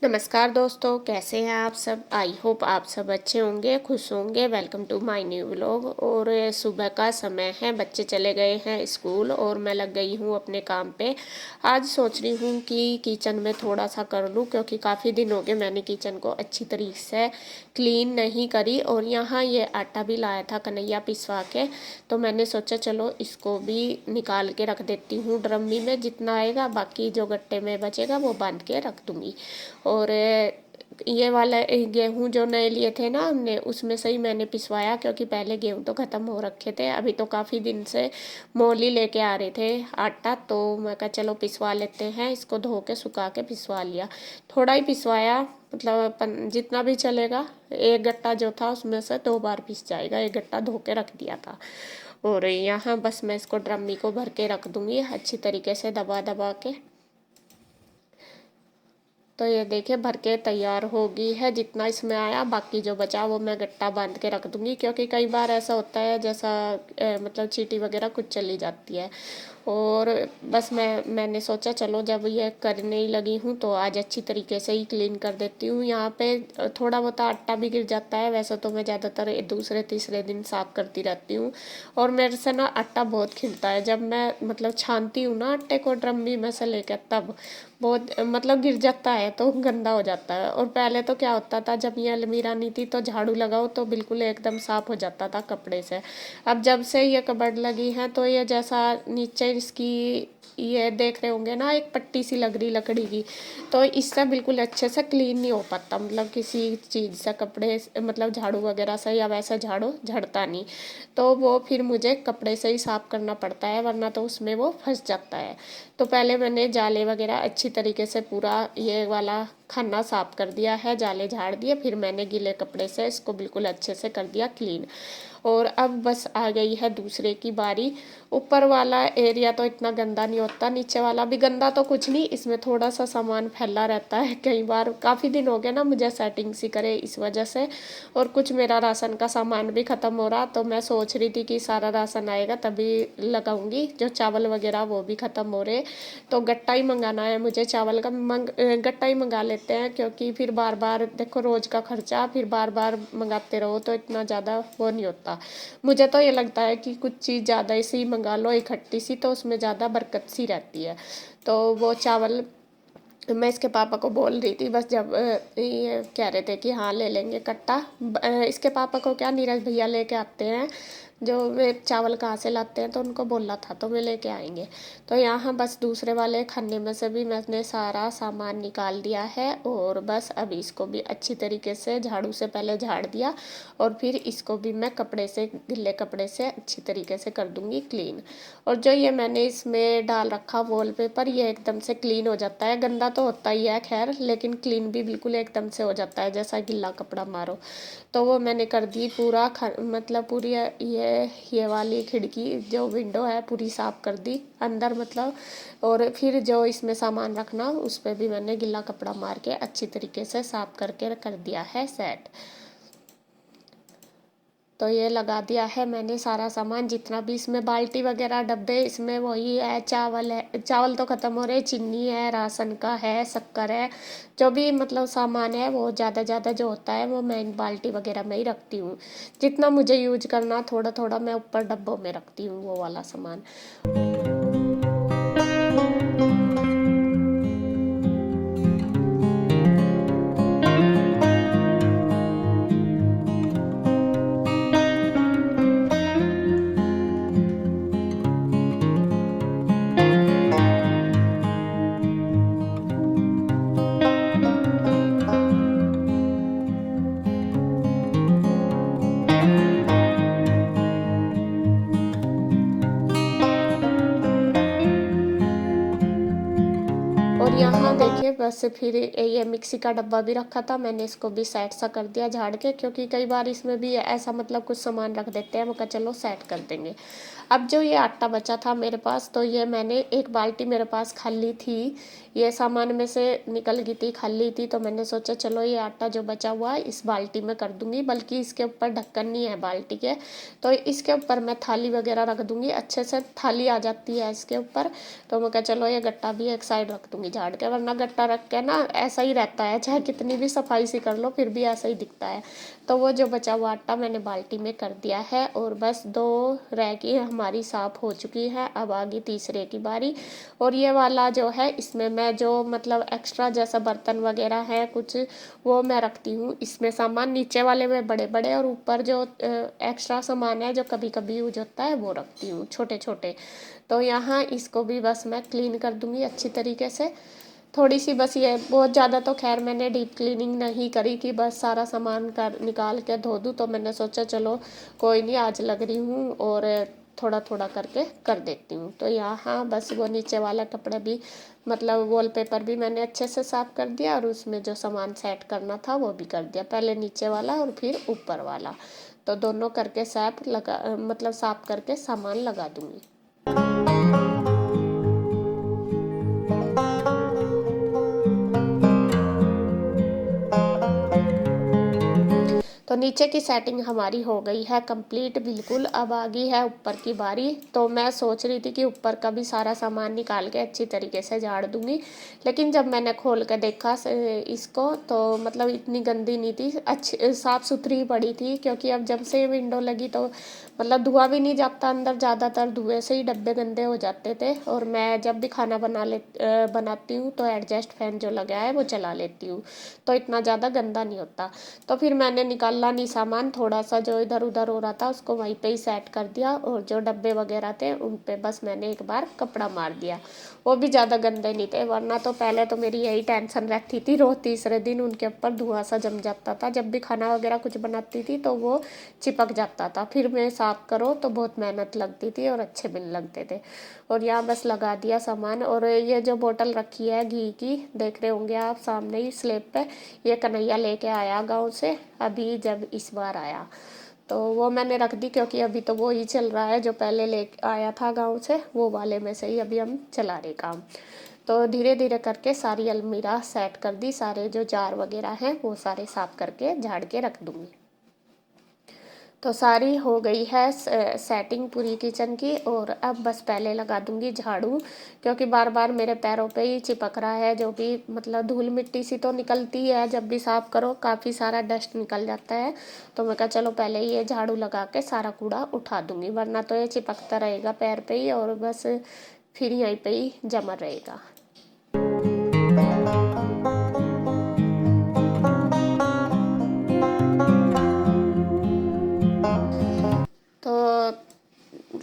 नमस्कार दोस्तों, कैसे हैं आप सब। आई होप आप सब अच्छे होंगे, खुश होंगे। Welcome to my new vlog. और ये सुबह का समय है, बच्चे चले गए हैं स्कूल और मैं लग गई हूँ अपने काम पे। आज सोच रही हूँ कि किचन में थोड़ा सा कर लूँ, क्योंकि काफ़ी दिन हो गए मैंने किचन को अच्छी तरीके से क्लीन नहीं करी। और यहाँ ये आटा भी लाया था कन्हैया पिसवा के, तो मैंने सोचा चलो इसको भी निकाल के रख देती हूँ ड्रमी में। जितना आएगा बाकी जो गट्टे में बचेगा वो बांध के रख दूँगी। और ये वाला गेहूँ जो नए लिए थे ना हमने, उसमें से ही मैंने पिसवाया, क्योंकि पहले गेहूँ तो ख़त्म हो रखे थे। अभी तो काफ़ी दिन से मोली लेके आ रहे थे आटा, तो मैं कहा चलो पिसवा लेते हैं। इसको धो के सुखा के पिसवा लिया। थोड़ा ही पिसवाया, मतलब जितना भी चलेगा। एक गट्टा जो था उसमें से 2 बार पिस जाएगा। एक गट्टा धो के रख दिया था। और यहाँ बस मैं इसको ड्रमी को भर के रख दूँगी अच्छी तरीके से दबा दबा के। तो ये देखिए भर के तैयार होगी है। जितना इसमें आया बाकी जो बचा वो मैं गट्टा बांध के रख दूंगी, क्योंकि कई बार ऐसा होता है जैसा मतलब चींटी वगैरह कुछ चली जाती है। और बस मैंने सोचा चलो जब ये करने ही लगी हूँ तो आज अच्छी तरीके से ही क्लीन कर देती हूँ। यहाँ पे थोड़ा बहुत आटा भी गिर जाता है, वैसे तो मैं ज़्यादातर दूसरे तीसरे दिन साफ़ करती रहती हूँ। और मेरे से ना आटा बहुत खिलता है, जब मैं मतलब छानती हूँ ना आटे को ड्रमी में से लेकर, तब बहुत मतलब गिर जाता है तो गंदा हो जाता है। और पहले तो क्या होता था, जब ये अलमीरा नहीं थी तो झाड़ू लगाओ तो बिल्कुल एकदम साफ हो जाता था कपड़े से। अब जब से ये कबर्ड लगी है तो ये जैसा नीचे इसकी ये देख रहे होंगे ना, एक पट्टी सी लग रही लकड़ी की, तो इससे बिल्कुल अच्छे से क्लीन नहीं हो पाता। मतलब किसी चीज़ से कपड़े मतलब झाड़ू वगैरह से या वैसे झाड़ू झड़ता नहीं, तो वो फिर मुझे कपड़े से ही साफ करना पड़ता है, वरना तो उसमें वो फंस जाता है। तो पहले मैंने जाले वगैरह अच्छी तरीके से पूरा ये वाला खन्ना साफ कर दिया है, जाले झाड़ दिए, फिर मैंने गीले कपड़े से इसको बिल्कुल अच्छे से कर दिया क्लीन। और अब बस आ गई है दूसरे की बारी। ऊपर वाला एरिया तो इतना गंदा नहीं होता, नीचे वाला भी गंदा तो कुछ नहीं, इसमें थोड़ा सा सामान फैला रहता है। कई बार काफ़ी दिन हो गए ना मुझे सेटिंग सी करे इस वजह से। और कुछ मेरा राशन का सामान भी ख़त्म हो रहा, तो मैं सोच रही थी कि सारा राशन आएगा तभी लगाऊंगी। जो चावल वगैरह वो भी ख़त्म हो रहे, तो गट्टा ही मंगाना है मुझे चावल का। गट्टा ही मंगा लेते हैं, क्योंकि फिर बार बार देखो रोज़ का खर्चा, फिर बार बार मंगाते रहो तो इतना ज़्यादा वो नहीं होता। मुझे तो ये लगता है कि कुछ चीज़ ज़्यादा सी मंगा लो इकट्ठी सी, तो उसमें ज़्यादा बरकत सी रहती है। तो वो चावल मैं इसके पापा को बोल रही थी, बस जब ये कह रहे थे कि हाँ ले लेंगे कट्टा। इसके पापा को क्या, नीरज भैया लेके आते हैं। जो वे चावल कहाँ से लाते हैं तो उनको बोला था तो वे लेके आएंगे। तो यहाँ बस दूसरे वाले खन्ने में से भी मैंने सारा सामान निकाल दिया है। और बस अभी इसको भी अच्छी तरीके से झाड़ू से पहले झाड़ दिया, और फिर इसको भी मैं कपड़े से, गिल्ले कपड़े से अच्छी तरीके से कर दूंगी क्लीन। और जो ये मैंने इसमें डाल रखा वॉलपेपर, ये एकदम से क्लीन हो जाता है। गंदा तो होता ही है खैर, लेकिन क्लीन भी बिल्कुल एकदम से हो जाता है जैसा गिल्ला कपड़ा मारो। तो वो मैंने कर दी पूरा मतलब पूरी ये वाली खिड़की जो विंडो है पूरी साफ कर दी अंदर मतलब। और फिर जो इसमें सामान रखना उस पर भी मैंने गिल्ला कपड़ा मार के अच्छी तरीके से साफ करके कर दिया है सेट। तो ये लगा दिया है मैंने सारा सामान, जितना भी इसमें बाल्टी वगैरह डब्बे, इसमें वही है। चावल है, चावल तो ख़त्म हो रहे, चीनी है, राशन का है, शक्कर है, जो भी मतलब सामान है वो ज़्यादा ज़्यादा जो होता है वो मैं बाल्टी वगैरह में ही रखती हूँ। जितना मुझे यूज करना थोड़ा थोड़ा मैं ऊपर डब्बों में रखती हूँ वो वाला सामान। और यहाँ देखिए बस फिर ये मिक्सी का डब्बा भी रखा था, मैंने इसको भी सेट सा कर दिया झाड़ के, क्योंकि कई बार इसमें भी ऐसा मतलब कुछ सामान रख देते हैं, वो कहा चलो सेट कर देंगे। अब जो ये आटा बचा था मेरे पास, तो ये मैंने एक बाल्टी मेरे पास खाली थी, ये सामान में से निकल गई थी, खाली थी, तो मैंने सोचा चलो ये आटा जो बचा हुआ है इस बाल्टी में कर दूंगी। बल्कि इसके ऊपर ढक्कन नहीं है बाल्टी के, तो इसके ऊपर मैं थाली वगैरह रख दूंगी, अच्छे से थाली आ जाती है इसके ऊपर। तो मैं कहा चलो ये गट्टा भी एक साइड रख दूंगी झाड़ के, वरना गट्टा रख के ना ऐसा ही रहता है, चाहे कितनी भी सफाई सी कर लो फिर भी ऐसा ही दिखता है। तो वो जो बचा हुआ आटा मैंने बाल्टी में कर दिया है, और बस 2 रैकी हमारी साफ हो चुकी है। अब आ गई तीसरे की बारी। और ये वाला जो है इसमें मैं जो मतलब एक्स्ट्रा जैसा बर्तन वगैरह है कुछ, वो मैं रखती हूँ इसमें सामान। नीचे वाले में बड़े बड़े, और ऊपर जो एक्स्ट्रा सामान है जो कभी कभी यूज होता है वो रखती हूँ छोटे छोटे। तो यहाँ इसको भी बस मैं क्लीन कर दूंगी अच्छी तरीके से। थोड़ी सी बस, ये बहुत ज़्यादा तो खैर मैंने डीप क्लीनिंग नहीं करी कि बस सारा सामान कर निकाल के धो दूँ। तो मैंने सोचा चलो कोई नहीं, आज लग रही हूँ और थोड़ा थोड़ा करके कर देती हूँ। तो यहाँ बस वो नीचे वाला कपड़ा भी मतलब वॉलपेपर भी मैंने अच्छे से साफ़ कर दिया, और उसमें जो सामान सेट करना था वो भी कर दिया, पहले नीचे वाला और फिर ऊपर वाला। तो दोनों करके मतलब साफ़ करके सामान लगा दूँगी। तो नीचे की सेटिंग हमारी हो गई है कंप्लीट बिल्कुल। अब आ गई है ऊपर की बारी। तो मैं सोच रही थी कि ऊपर का भी सारा सामान निकाल के अच्छी तरीके से झाड़ दूंगी, लेकिन जब मैंने खोल के देखा इसको, तो मतलब इतनी गंदी नहीं थी, अच्छी साफ़ सुथरी पड़ी थी। क्योंकि अब जब से विंडो लगी तो मतलब धुआं भी नहीं जाता अंदर, ज़्यादातर धुएं से ही डब्बे गंदे हो जाते थे। और मैं जब भी खाना बनाती हूँ तो एडजस्ट फैन जो लगा है वो चला लेती हूँ, तो इतना ज़्यादा गंदा नहीं होता। तो फिर मैंने निकाला नहीं सामान, थोड़ा सा जो इधर उधर हो रहा था उसको वहीं पे ही सेट कर दिया, और जो डब्बे वगैरह थे उन पे बस मैंने एक बार कपड़ा मार दिया। वो भी ज़्यादा गंदे नहीं थे, वरना तो पहले तो मेरी यही टेंशन रहती थी, रोज़ तीसरे दिन उनके ऊपर धुआं सा जम जाता था। जब भी खाना वगैरह कुछ बनाती थी तो वो चिपक जाता था, फिर मैं साफ़ करो तो बहुत मेहनत लगती थी और अच्छे भी लगते थे। और यहाँ बस लगा दिया सामान। और ये जो बोतल रखी है घी की, देख रहे होंगे आप सामने ही स्लैब पे, ये कन्हैया लेके आया गांव से अभी जब इस बार आया, तो वो मैंने रख दी। क्योंकि अभी तो वो ही चल रहा है जो पहले ले आया था गांव से, वो वाले में से ही अभी हम चला रहे काम। तो धीरे धीरे करके सारी अलमीरा सेट कर दी, सारे जो जार वगैरह हैं वो सारे साफ करके झाड़ के रख दूंगी। तो सारी हो गई है सेटिंग पूरी किचन की। और अब बस पहले लगा दूंगी झाड़ू, क्योंकि बार बार मेरे पैरों पे ही चिपक रहा है। जो भी मतलब धूल मिट्टी सी तो निकलती है, जब भी साफ़ करो काफ़ी सारा डस्ट निकल जाता है। तो मैं कहा चलो पहले ही ये झाड़ू लगा के सारा कूड़ा उठा दूंगी, वरना तो ये चिपकता रहेगा पैर पे ही, और बस फिर यहीं पे ही जमा रहेगा। तो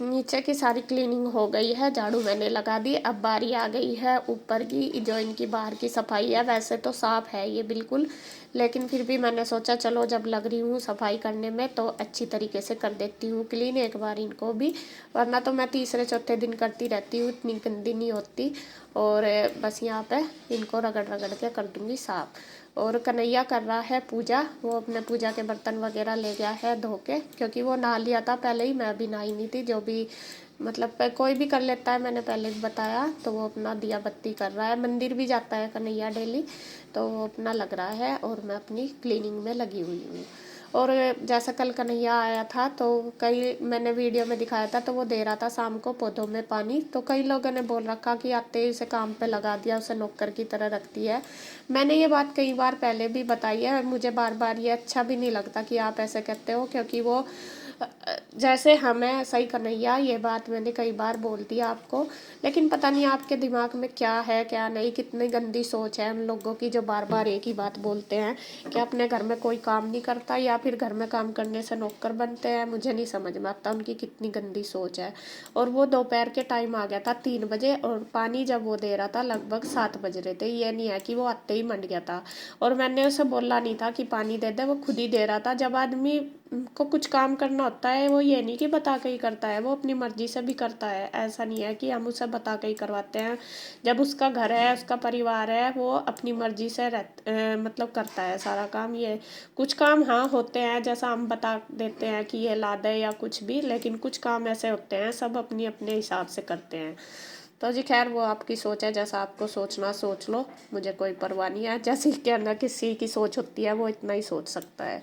नीचे की सारी क्लीनिंग हो गई है, झाड़ू मैंने लगा दी। अब बारी आ गई है ऊपर की, जो इनकी बाहर की सफाई है। वैसे तो साफ है ये बिल्कुल, लेकिन फिर भी मैंने सोचा चलो जब लग रही हूँ सफाई करने में तो अच्छी तरीके से कर देती हूँ क्लीन एक बार इनको भी, वरना तो मैं तीसरे चौथे दिन करती रहती हूँ, इतनी गंदी नहीं होती। और बस यहाँ पे इनको रगड़ रगड़ के कर दूँगी साफ़। और कन्हैया कर रहा है पूजा, वो अपने पूजा के बर्तन वगैरह ले गया है धो के, क्योंकि वो नहा लिया था पहले ही, मैं भी नहाई नहीं थी। जो भी मतलब कोई भी कर लेता है, मैंने पहले भी बताया। तो वो अपना दिया बत्ती कर रहा है, मंदिर भी जाता है कन्हैया डेली, तो वो अपना लग रहा है और मैं अपनी क्लीनिंग में लगी हुई हूँ। और जैसा कल कन्हैया आया था तो कई मैंने वीडियो में दिखाया था, तो वो दे रहा था शाम को पौधों में पानी। तो कई लोगों ने बोल रखा कि आते ही उसे काम पे लगा दिया, उसे नौकर की तरह रखती है। मैंने ये बात कई बार पहले भी बताई है, मुझे बार बार ये अच्छा भी नहीं लगता कि आप ऐसे कहते हो, क्योंकि वो जैसे हमें ऐसा ही कन्हैया, ये बात मैंने कई बार बोल दी आपको। लेकिन पता नहीं आपके दिमाग में क्या है क्या नहीं, कितनी गंदी सोच है उन लोगों की जो बार बार एक ही बात बोलते हैं कि अपने घर में कोई काम नहीं करता, या फिर घर में काम करने से नौकर बनते हैं। मुझे नहीं समझ में आता उनकी कितनी गंदी सोच है। और वो दोपहर के टाइम आ गया था 3 बजे, और पानी जब वो दे रहा था लगभग 7 बज रहे थे। ये नहीं है कि वो आते ही मंड गया था, और मैंने उसे बोला नहीं था कि पानी दे दे, वो खुद ही दे रहा था। जब आदमी को कुछ काम करना होता है, वो ये नहीं कि बता के ही करता है, वो अपनी मर्जी से भी करता है। ऐसा नहीं है कि हम उसे बता के ही करवाते हैं। जब उसका घर है, उसका परिवार है, वो अपनी मर्जी से मतलब करता है सारा काम। ये कुछ काम हाँ होते हैं, जैसा हम बता देते हैं कि ये ला दे या कुछ भी, लेकिन कुछ काम ऐसे होते हैं सब अपनी अपने हिसाब से करते हैं। तो जी खैर, वो आपकी सोच है, जैसा आपको सोचना सोच लो, मुझे कोई परवाह नहीं है। जैसे कहना किसी की सोच होती है, वो इतना ही सोच सकता है।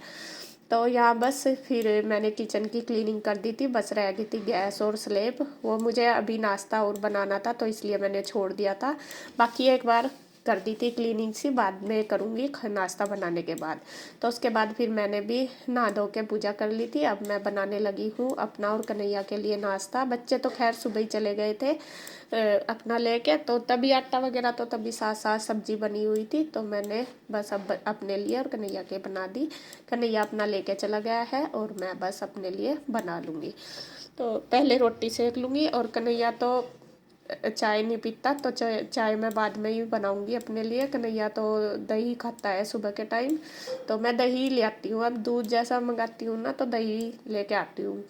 तो यहाँ बस फिर मैंने किचन की क्लीनिंग कर दी थी, बस रह गई थी गैस और स्लेब। वो मुझे अभी नाश्ता और बनाना था, तो इसलिए मैंने छोड़ दिया था। बाकी एक बार कर दी थी क्लीनिंग सी, बाद में करूँगी नाश्ता बनाने के बाद। तो उसके बाद फिर मैंने भी नहा धो के पूजा कर ली थी। अब मैं बनाने लगी हूँ अपना और कन्हैया के लिए नाश्ता। बच्चे तो खैर सुबह ही चले गए थे अपना लेके, तो तभी आटा वगैरह तो तभी साथ साथ सब्जी बनी हुई थी, तो मैंने बस अब अपने लिए और कन्हैया के बना दी। कन्हैया अपना लेके चला गया है और मैं बस अपने लिए बना लूँगी। तो पहले रोटी सेक लूँगी, और कन्हैया तो चाय नहीं पीता, तो चाय मैं बाद में ही बनाऊंगी अपने लिए। कन्हैया तो दही खाता है सुबह के टाइम, तो मैं दही ले आती हूँ। अब दूध जैसा मंगाती हूँ ना, तो दही लेके आती हूँ,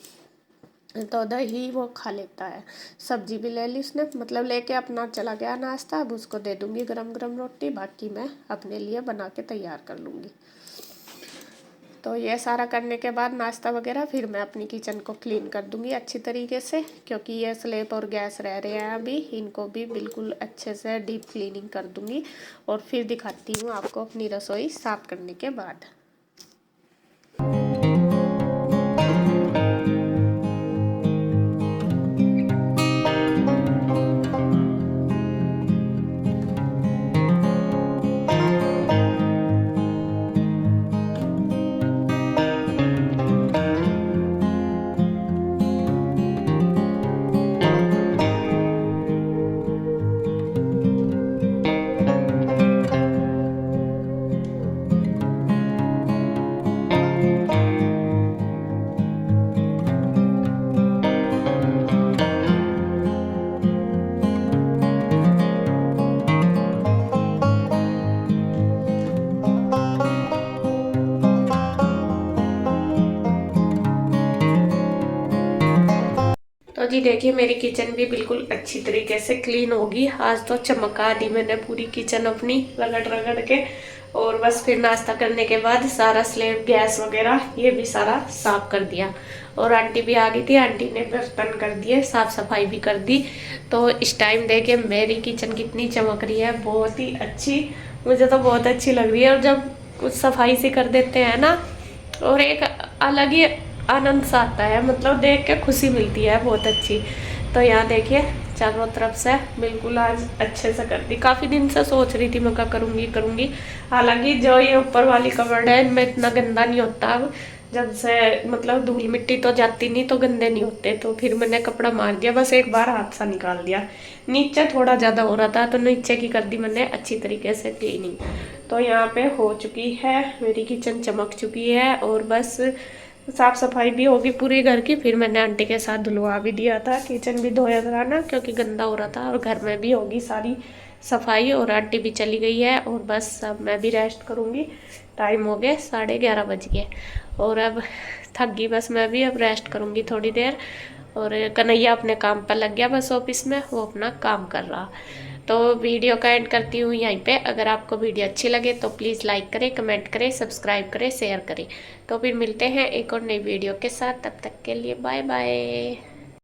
तो दही वो खा लेता है। सब्जी भी ले ली उसने, मतलब लेके अपना चला गया नाश्ता। अब उसको दे दूंगी गरम गरम रोटी, बाकी मैं अपने लिए बना के तैयार कर लूँगी। तो ये सारा करने के बाद नाश्ता वगैरह, फिर मैं अपनी किचन को क्लीन कर दूंगी अच्छी तरीके से, क्योंकि ये स्लेब और गैस रह रहे हैं अभी, इनको भी बिल्कुल अच्छे से डीप क्लीनिंग कर दूंगी। और फिर दिखाती हूँ आपको अपनी रसोई साफ करने के बाद। तो जी देखिए, मेरी किचन भी बिल्कुल अच्छी तरीके से क्लीन होगी। आज तो चमका दी मैंने पूरी किचन अपनी रगड़ रगड़ के। और बस फिर नाश्ता करने के बाद सारा स्लेब गैस वगैरह ये भी सारा साफ कर दिया। और आंटी भी आ गई थी, आंटी ने बर्तन कर दिए, साफ सफाई भी कर दी। तो इस टाइम देखिए मेरी किचन कितनी चमक रही है, बहुत ही अच्छी। मुझे तो बहुत अच्छी लग रही है। और जब कुछ सफाई से कर देते हैं ना, और एक अलग ही आनंद सा आता है, मतलब देख के खुशी मिलती है बहुत अच्छी। तो यहाँ देखिए चारों तरफ से बिल्कुल आज अच्छे से कर दी। काफ़ी दिन से सोच रही थी मैं क्या करूँगी करूँगी। हालांकि जो ये ऊपर वाली कबर्ड है, इनमें इतना गंदा नहीं होता अब, जब से मतलब धूल मिट्टी तो जाती नहीं, तो गंदे नहीं होते। तो फिर मैंने कपड़ा मार दिया, बस एक बार हाथ सा निकाल दिया। नीचे थोड़ा ज़्यादा हो रहा था, तो नीचे की कर दी मैंने अच्छी तरीके से क्लीनिंग। तो यहाँ पे हो चुकी है मेरी किचन, चमक चुकी है। और बस साफ सफाई भी होगी पूरे घर की। फिर मैंने आंटी के साथ धुलवा भी दिया था, किचन भी धोया था ना, क्योंकि गंदा हो रहा था। और घर में भी होगी सारी सफाई। और आंटी भी चली गई है, और बस अब मैं भी रेस्ट करूँगी। टाइम हो गए 11:30 बज गए, और अब थक गई, बस मैं भी अब रेस्ट करूँगी थोड़ी देर। और कन्हैया अपने काम पर लग गया बस ऑफिस में, वो अपना काम कर रहा। तो वीडियो का एंड करती हूँ यहीं पे। अगर आपको वीडियो अच्छी लगे तो प्लीज़ लाइक करें, कमेंट करें, सब्सक्राइब करें, शेयर करें। तो फिर मिलते हैं एक और नई वीडियो के साथ, तब तक के लिए बाय बाय।